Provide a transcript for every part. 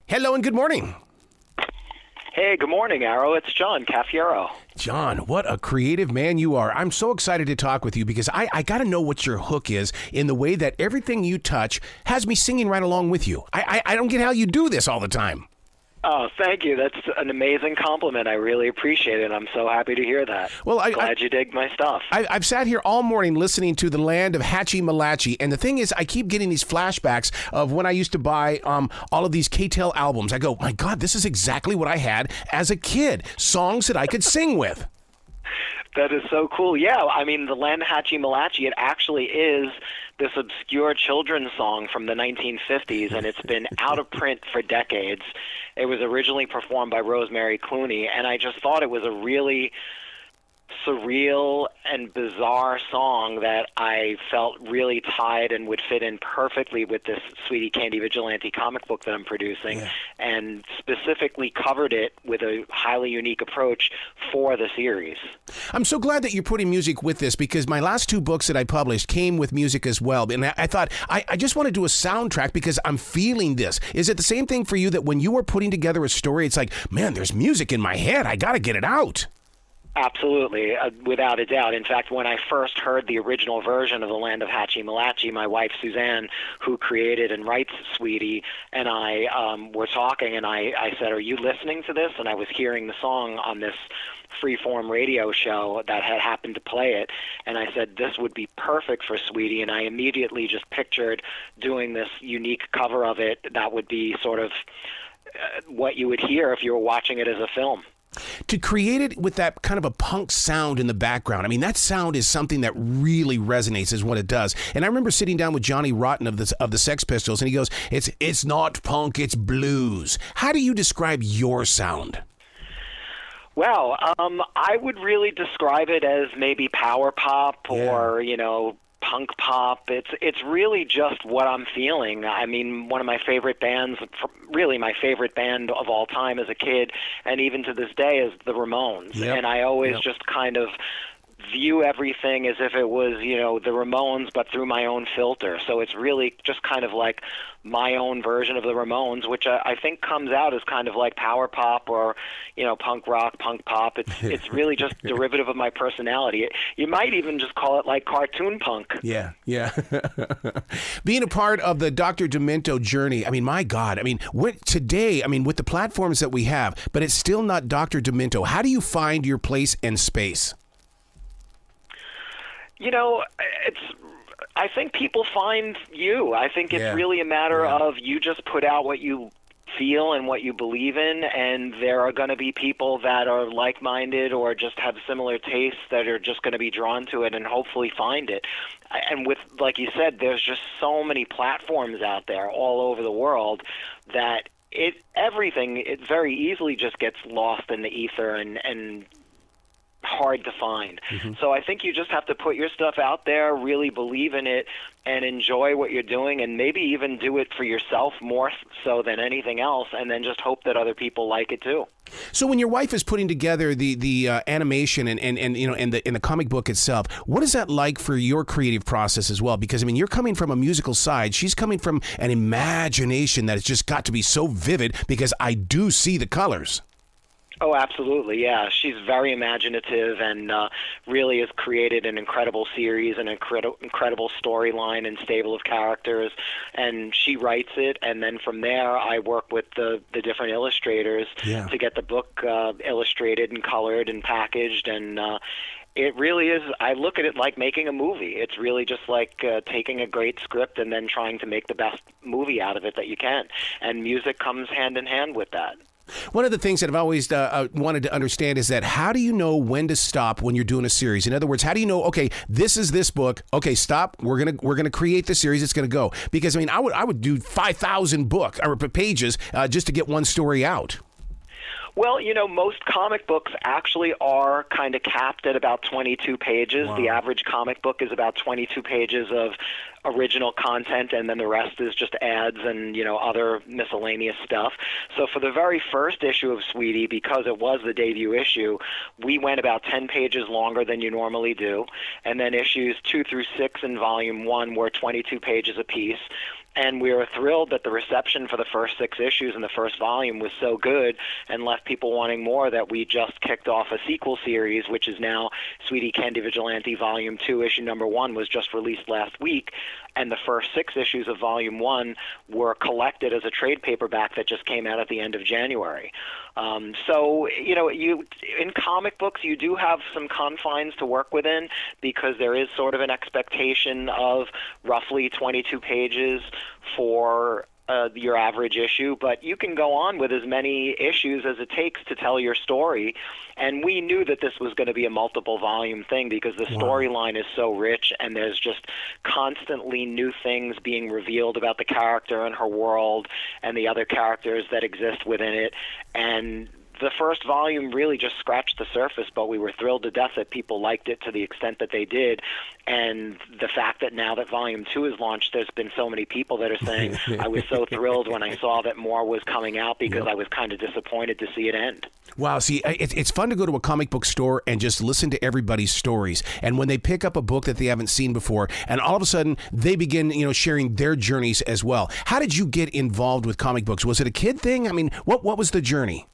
Hello and good morning. Hey, good morning, Arrow. It's John Cafiero. John, what a creative man you are. I'm so excited to talk with you because I got to know what your hook is in the way that everything you touch has me singing right along with you. I don't get how you do this all the time. Oh, thank you. That's an amazing compliment. I really appreciate it. I'm so happy to hear that. Well, glad you dig my stuff. I've sat here all morning listening to The Land of Hatchy, Milatchy, and the thing is, I keep getting these flashbacks of when I used to buy all of these K-Tel albums. I go, my God, this is exactly what I had as a kid. Songs that I could sing with. That is so cool. Yeah, I mean, The Land of Hatchy, Milatchy, it actually is this obscure children's song from the 1950s, and it's been out of print for decades. It was originally performed by Rosemary Clooney, and I just thought it was a really surreal and bizarre song that I felt really tied and would fit in perfectly with this Sweetie Candy Vigilante comic book that I'm producing, and specifically covered it with a highly unique approach for the series. I'm so glad that you're putting music with this because my last two books that I published came with music as well. And I thought, I just want to do a soundtrack because I'm feeling this. Is it the same thing for you that when you are putting together a story, it's like, man, there's music in my head. I got to get it out. Absolutely, without a doubt. In fact, when I first heard the original version of The Land of Hatchy Milatchy, my wife Suzanne, who created and writes Sweetie, and I were talking, and I said, are you listening to this? And I was hearing the song on this freeform radio show that had happened to play it, and I said, this would be perfect for Sweetie, and I immediately just pictured doing this unique cover of it that would be sort of what you would hear if you were watching it as a film. To create it with that kind of a punk sound in the background, I mean, that sound is something that really resonates is what it does. And I remember sitting down with Johnny Rotten of the Sex Pistols, and he goes, it's not punk, it's blues. How do you describe your sound? Well, I would really describe it as maybe power pop or, punk pop. It's really just what I'm feeling. I mean, one of my favorite bands, really my favorite band of all time as a kid, and even to this day, is the Ramones. Yep. And I always just kind of view everything as if it was, the Ramones, but through my own filter. So it's really just kind of like my own version of the Ramones, which I think comes out as kind of like power pop or, punk rock, punk pop. It's really just derivative of my personality. You might even just call it like cartoon punk. Yeah. Being a part of the Dr. Demento journey, I mean, my God, I mean, today, with the platforms that we have, but it's still not Dr. Demento. How do you find your place and space? I think people find you. I think it's really a matter of you just put out what you feel and what you believe in, and there are going to be people that are like-minded or just have similar tastes that are just going to be drawn to it and hopefully find it. And with, like you said, there's just so many platforms out there all over the world that everything very easily just gets lost in the ether and hard to find. Mm-hmm. So I think you just have to put your stuff out there, really believe in it, and enjoy what you're doing, and maybe even do it for yourself more so than anything else, and then just hope that other people like it too. So when your wife is putting together the animation and the comic book itself, what is that like for your creative process as well? Because you're coming from a musical side, she's coming from an imagination that has just got to be so vivid because I do see the colors. Oh, absolutely, yeah. She's very imaginative and really has created an incredible series, an incredible storyline and stable of characters, and she writes it, and then from there I work with the different illustrators to get the book illustrated and colored and packaged, and it really is, I look at it like making a movie. It's really just like taking a great script and then trying to make the best movie out of it that you can, and music comes hand in hand with that. One of the things that I've always wanted to understand is that how do you know when to stop when you're doing a series? In other words, how do you know, okay, this is this book, okay, stop, we're gonna create the series, it's gonna go. Because I would do 5,000 pages just to get one story out. Well, most comic books actually are kind of capped at about 22 pages. Wow. The average comic book is about 22 pages of original content, and then the rest is just ads and, other miscellaneous stuff. So for the very first issue of Sweetie, because it was the debut issue, we went about 10 pages longer than you normally do. And then issues 2 through 6 in Volume 1 were 22 pages apiece. And we were thrilled that the reception for the first 6 issues in the first volume was so good and left people wanting more that we just kicked off a sequel series, which is now Sweetie Candy Vigilante Volume 2, issue number 1 was just released last week. And the first 6 issues of Volume 1 were collected as a trade paperback that just came out at the end of January. So, you know, in comic books, you do have some confines to work within because there is sort of an expectation of roughly 22 pages for your average issue, but you can go on with as many issues as it takes to tell your story. And we knew that this was going to be a multiple volume thing because the storyline is so rich and there's just constantly new things being revealed about the character and her world and the other characters that exist within it. And the first volume really just scratched the surface, but we were thrilled to death that people liked it to the extent that they did. And the fact that now that Volume 2 is launched, there's been so many people that are saying, I was so thrilled when I saw that more was coming out because I was kind of disappointed to see it end. Wow, see, it's fun to go to a comic book store and just listen to everybody's stories. And when they pick up a book that they haven't seen before, and all of a sudden they begin, you know, sharing their journeys as well. How did you get involved with comic books? Was it a kid thing? I mean, what was the journey?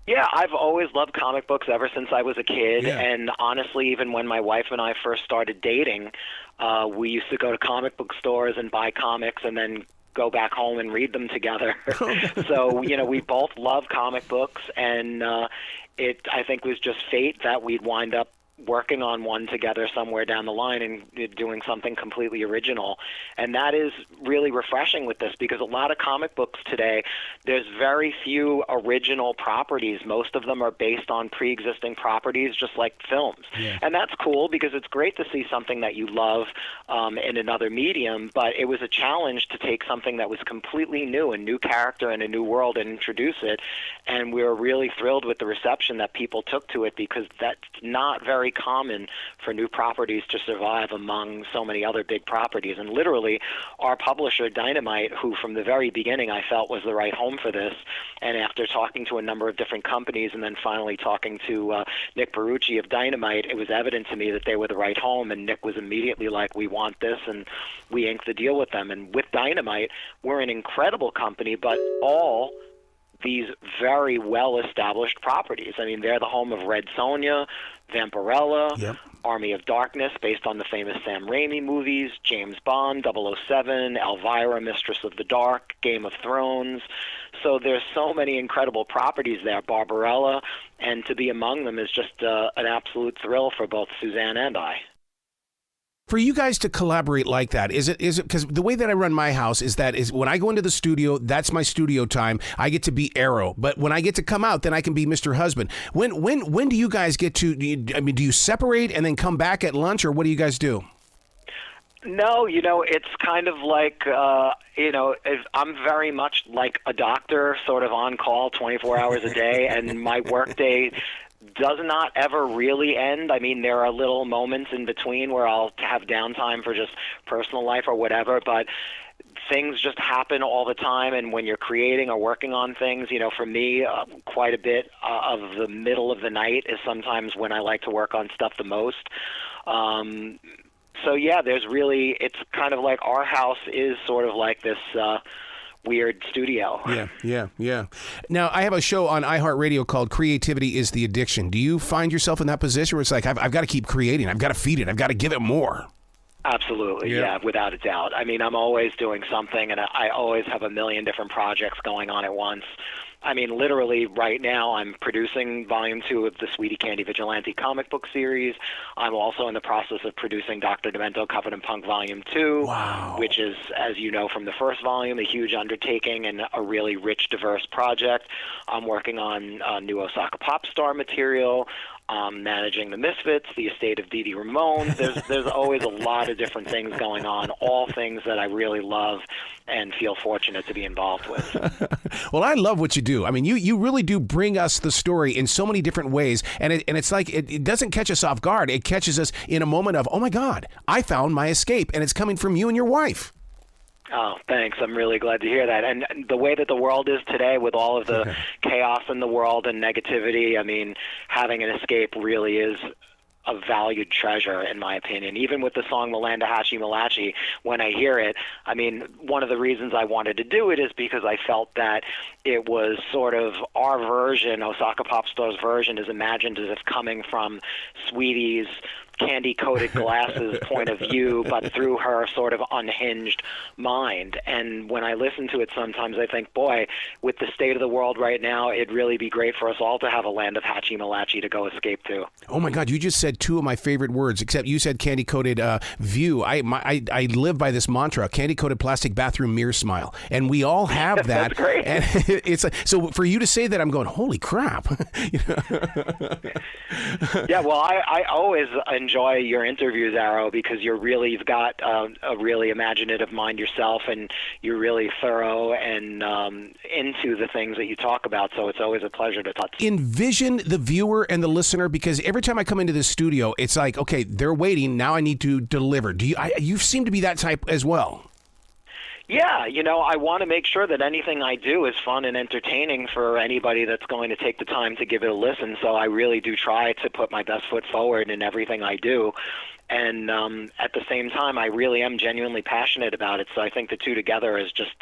Yeah, I've always loved comic books ever since I was a kid, and honestly, even when my wife and I first started dating, we used to go to comic book stores and buy comics and then go back home and read them together. So, you know, we both love comic books, and it, I think, was just fate that we'd wind up working on one together somewhere down the line and doing something completely original. And that is really refreshing with this because a lot of comic books today, there's very few original properties. Most of them are based on pre-existing properties, just like films. And that's cool because it's great to see something that you love in another medium, but it was a challenge to take something that was completely new, a new character and a new world, and introduce it. And we were really thrilled with the reception that people took to it because that's not very common for new properties to survive among so many other big properties. And literally, our publisher, Dynamite, who from the very beginning I felt was the right home for this, and after talking to a number of different companies and then finally talking to Nick Perucci of Dynamite, it was evident to me that they were the right home, and Nick was immediately like, we want this, and we inked the deal with them. And with Dynamite, we're an incredible company, but all these very well-established properties. I mean, they're the home of Red Sonja, Vampirella, Army of Darkness, based on the famous Sam Raimi movies, James Bond, 007, Elvira, Mistress of the Dark, Game of Thrones. So there's so many incredible properties there, Barbarella, and to be among them is just an absolute thrill for both Suzanne and I. For you guys to collaborate like that, is it because the way that I run my house is when I go into the studio, that's my studio time. I get to be Arrow, but when I get to come out, then I can be Mr. Husband. When do you guys get to? Do you separate and then come back at lunch, or what do you guys do? No, you know, it's kind of like, you know, I'm very much like a doctor, sort of on call 24 hours a day, and my workday does not ever really end. I mean, there are little moments in between where I'll have downtime for just personal life or whatever, but things just happen all the time. And when you're creating or working on things, you know, for me, quite a bit of the middle of the night is sometimes when I like to work on stuff the most. So yeah, it's kind of like our house is sort of like this weird studio. Yeah. Now, I have a show on iHeartRadio called Creativity is the Addiction. Do you find yourself in that position where it's like, I've got to keep creating, I've got to feed it, I've got to give it more? Absolutely, yeah, without a doubt. I mean, I'm always doing something, and I always have a million different projects going on at once. I mean, literally right now I'm producing Volume 2 of the Sweetie Candy Vigilante comic book series. I'm also in the process of producing Dr. Demento Covenant Punk Volume 2, which is, as you know from the first volume, a huge undertaking and a really rich, diverse project. I'm working on new Osaka Popstar material. Managing the Misfits, the estate of Dee Ramone. There's always a lot of different things going on, all things that I really love and feel fortunate to be involved with. Well, I love what you do. I mean, you really do bring us the story in so many different ways, and it's like it doesn't catch us off guard. It catches us in a moment of, oh my God, I found my escape, and it's coming from you and your wife. Oh, thanks. I'm really glad to hear that. And the way that the world is today with all of the chaos in the world and negativity, I mean, having an escape really is a valued treasure, in my opinion. Even with the song The Land of Hatchy, Milatchy, when I hear it, I mean, one of the reasons I wanted to do it is because I felt that it was sort of our version, Osaka Popstar's version, is imagined as if coming from Sweetie's candy-coated glasses point of view, but through her sort of unhinged mind. And when I listen to it sometimes, I think, boy, with the state of the world right now, it'd really be great for us all to have a land of Hatchy Milatchy to go escape to. Oh my God, you just said two of my favorite words, except you said candy-coated view. I live by this mantra, candy-coated plastic bathroom mirror smile. And we all have that. That's great. And it's like, so for you to say that, I'm going, holy crap. Yeah, well, I always enjoy your interviews, Arrow, because you've got a really imaginative mind yourself, and you're really thorough and into the things that you talk about, so it's always a pleasure to talk. Envision the viewer and the listener, because every time I come into this studio, it's like, okay, they're waiting, now I need to deliver. You seem to be that type as well. Yeah, I want to make sure that anything I do is fun and entertaining for anybody that's going to take the time to give it a listen. So I really do try to put my best foot forward in everything I do. And at the same time, I really am genuinely passionate about it. So I think the two together is just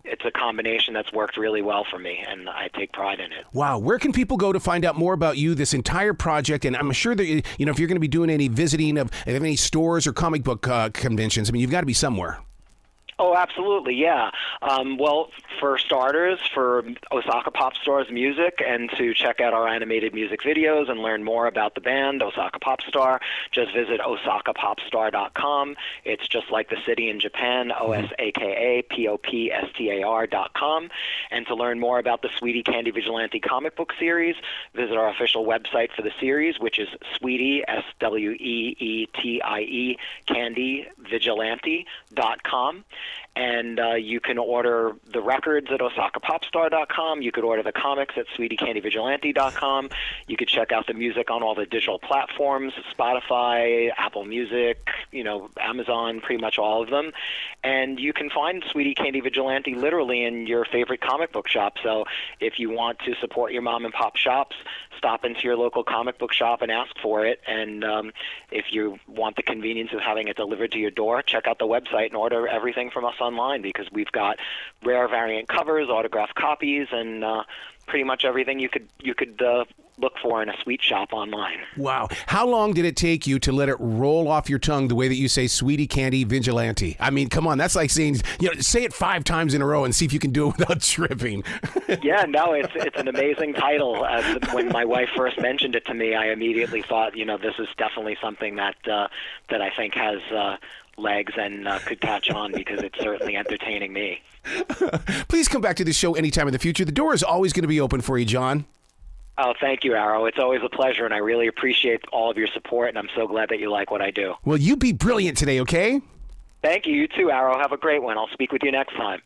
it's a combination that's worked really well for me, and I take pride in it. Wow. Where can people go to find out more about you, this entire project? And I'm sure that, if you're going to be doing any visiting of any stores or comic book conventions, I mean, you've got to be somewhere. Oh, absolutely, yeah. Well, for starters, for Osaka Popstar's music, and to check out our animated music videos and learn more about the band, Osaka Popstar, just visit osakapopstar.com. It's just like the city in Japan, OSAKAPOPSTAR.com. And to learn more about the Sweetie Candy Vigilante comic book series, visit our official website for the series, which is Sweetie, SWEETIE, candyvigilante.com. And you can order the records at osakapopstar.com. You could order the comics at sweetiecandyvigilante.com. You could check out the music on all the digital platforms, Spotify, Apple Music, Amazon, pretty much all of them. And you can find Sweetie Candy Vigilante literally in your favorite comic book shop. So if you want to support your mom and pop shops, stop into your local comic book shop and ask for it. And if you want the convenience of having it delivered to your door, check out the website and order everything from us online, because we've got rare variant covers, autographed copies, and pretty much everything you could look for in a sweet shop online. Wow. How long did it take you to let it roll off your tongue the way that you say Sweetie Candy Vigilante? I mean, come on, that's like saying, say it 5 times in a row and see if you can do it without tripping. Yeah, no, it's an amazing title. When my wife first mentioned it to me, I immediately thought, this is definitely something that I think has legs and could catch on, because it's certainly entertaining me. Please come back to the show anytime in the future. The door is always going to be open for you, John. Oh, thank you, Arrow. It's always a pleasure, and I really appreciate all of your support, and I'm so glad that you like what I do. Well, you be brilliant today, okay? Thank you. You too, Arrow. Have a great one. I'll speak with you next time.